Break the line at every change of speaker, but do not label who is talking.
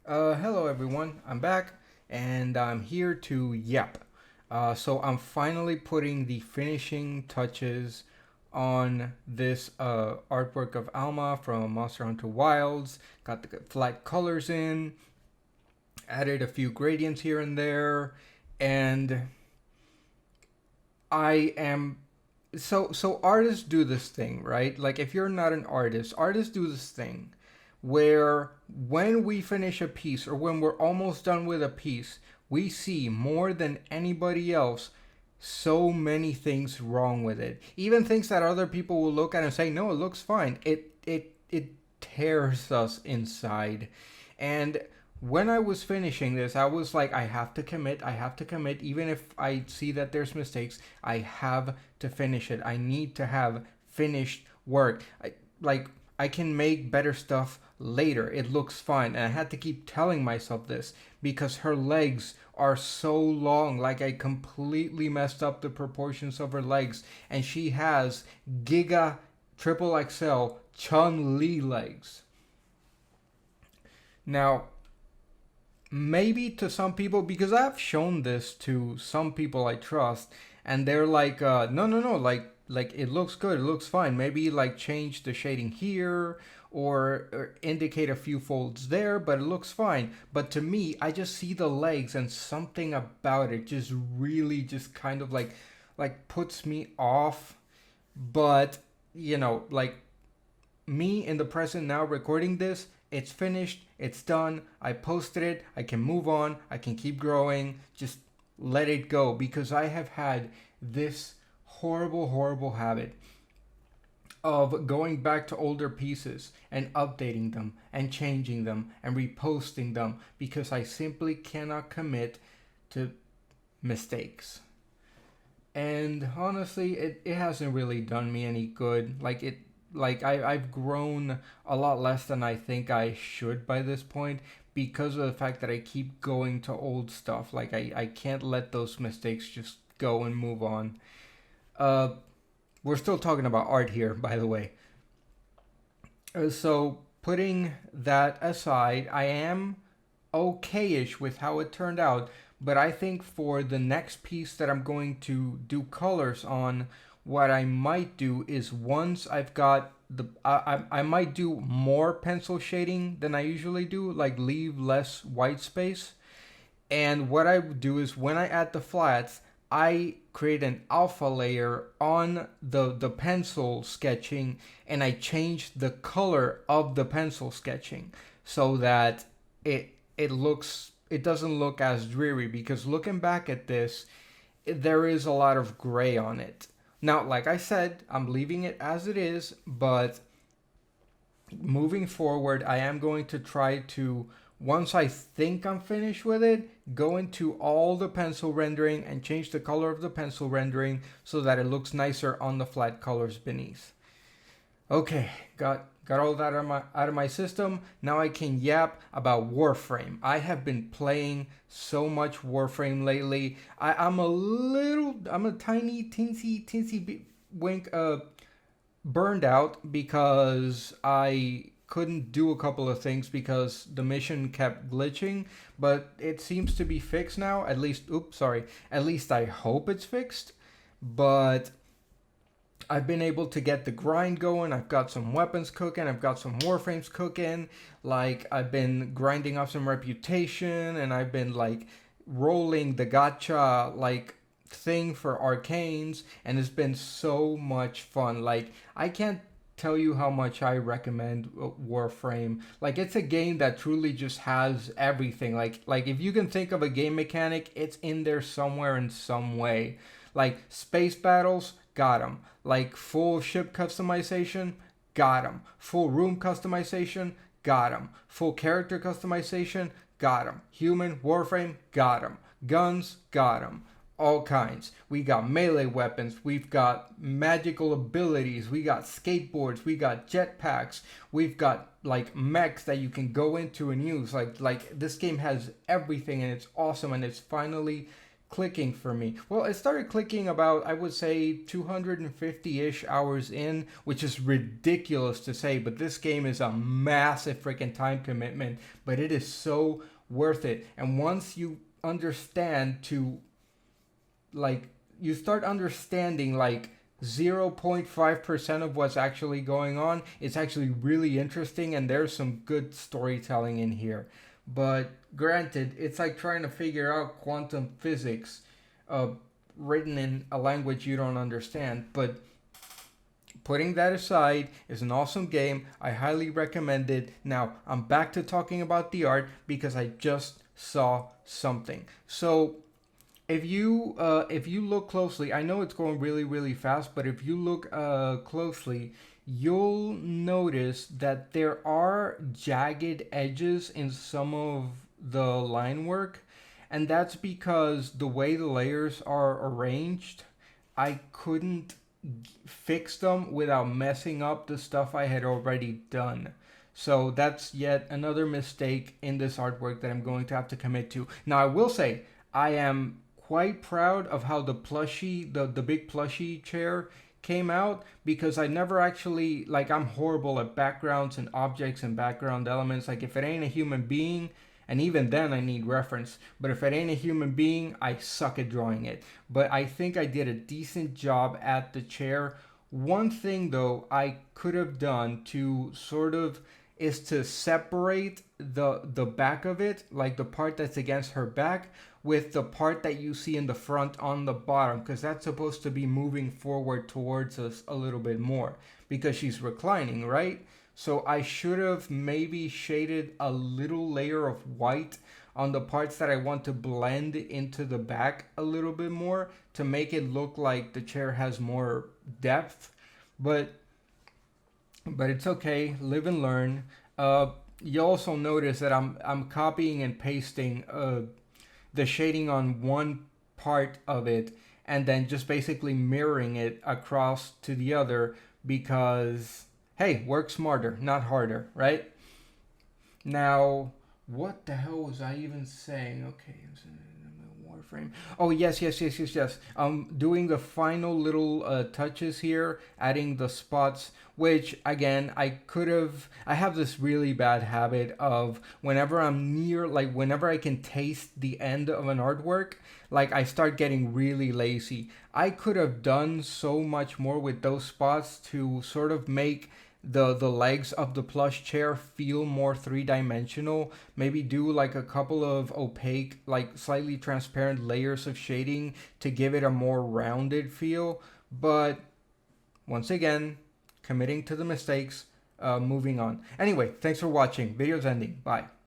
Hello everyone, I'm back and I'm here to yap. So I'm finally putting the finishing touches on this artwork of Alma from Monster Hunter Wilds. Got the flat colors in, added a few gradients here and there, and I am so artists do this thing, right? Like if you're not an artist, artists do this thing where when we finish a piece or when we're almost done with a piece, we see more than anybody else so many things wrong with it. Even things that other people will look at and say, "No, it looks fine." It tears us inside. And when I was finishing this, I was like, I have to commit. I have to commit. Even if I see that there's mistakes, I have to finish it. I need to have finished work. I can make better stuff later. It looks fine. And I had to keep telling myself this because her legs are so long. Like I completely messed up the proportions of her legs. And she has Giga Triple XL Chun-Li legs. Now, maybe to some people, because I've shown this to some people I trust, and they're like, no, no, no, like it looks good, it looks fine. Maybe like change the shading here or indicate a few folds there, but it looks fine. But to me, I just see the legs and something about it just really just kind of like puts me off. But like me in the present now recording this, it's finished, it's done, I posted it, I can move on, I can keep growing, just let it go because I have had this horrible habit of going back to older pieces and updating them and changing them and reposting them because I simply cannot commit to mistakes. And honestly, it hasn't really done me any good. I've grown a lot less than I think I should by this point because of the fact that I keep going to old stuff. Like I can't let those mistakes just go and move on. Uh, we're still talking about art here, by the way. So putting that aside, I am okay-ish with how it turned out, but I think for the next piece that I'm going to do colors on, what I might do is once I've got I might do more pencil shading than I usually do, like leave less white space. And what I would do is when I add the flats, I create an alpha layer on the pencil sketching and I change the color of the pencil sketching so that it doesn't look as dreary because looking back at this, there is a lot of gray on it. Now, like I said, I'm leaving it as it is, but moving forward, I am going to try to, once I think I'm finished with it, go into all the pencil rendering and change the color of the pencil rendering so that it looks nicer on the flat colors beneath. Okay, got all that out of my system. Now I can yap about Warframe. I have been playing so much Warframe lately. I'm a tiny teensy wink burned out because I couldn't do a couple of things because the mission kept glitching, but it seems to be fixed now. At least I hope it's fixed. But I've been able to get the grind going. I've got some weapons cooking. I've got some warframes cooking. Like I've been grinding up some reputation, and I've been like rolling the gacha like thing for arcanes, and it's been so much fun. Like I can't tell you how much I recommend Warframe. Like it's a game that truly just has everything. Like if you can think of a game mechanic, it's in there somewhere in some way. Like space battles, got 'em. Like full ship customization, got 'em. Full room customization, got 'em. Full character customization, got 'em. Human Warframe, got 'em. Guns, got 'em. All kinds. We got melee weapons, we've got magical abilities, we got skateboards, we got jetpacks, we've got like mechs that you can go into and use. Like this game has everything and it's awesome and it's finally clicking for me? Well, it started clicking about, I would say, 250-ish hours in, which is ridiculous to say, but this game is a massive freaking time commitment, but it is so worth it. And once you understand to, like, you start understanding, like, 0.5% of what's actually going on, it's actually really interesting, and there's some good storytelling in here. But granted, it's like trying to figure out quantum physics uh, written in a language you don't understand. But putting that aside, it's an awesome game. I highly recommend it. Now, I'm back to talking about the art because I just saw something. So, if you look closely, I know it's going really fast, but if you look closely, you'll notice that there are jagged edges in some of the line work, and that's because the way the layers are arranged, I couldn't fix them without messing up the stuff I had already done. So that's yet another mistake in this artwork that I'm going to have to commit to. Now, I will say, I am quite proud of how the plushie, the big plushie chair came out, because I never actually, like, I'm horrible at backgrounds and objects and background elements. Like, if it ain't a human being, and even then I need reference, but if it ain't a human being, I suck at drawing it. But I think I did a decent job at the chair. One thing though I could have done to sort of is to separate the back of it, like the part that's against her back, with the part that you see in the front on the bottom, because that's supposed to be moving forward towards us a little bit more because she's reclining, right? So I should have maybe shaded a little layer of white on the parts that I want to blend into the back a little bit more to make it look like the chair has more depth. But it's okay. Live and learn. You also notice that I'm copying and pasting the shading on one part of it and then just basically mirroring it across to the other because, hey, work smarter, not harder, right? Now, what the hell was I even saying? Okay, Warframe. Oh, yes. Doing the final little touches here, adding the spots, which again, I have this really bad habit of whenever I'm near, like whenever I can taste the end of an artwork, like I start getting really lazy. I could have done so much more with those spots to sort of make the legs of the plush chair feel more three-dimensional. Maybe do like a couple of opaque, like slightly transparent layers of shading to give it a more rounded feel. But once again, committing to the mistakes, moving on. Anyway, thanks for watching. Video's ending. Bye.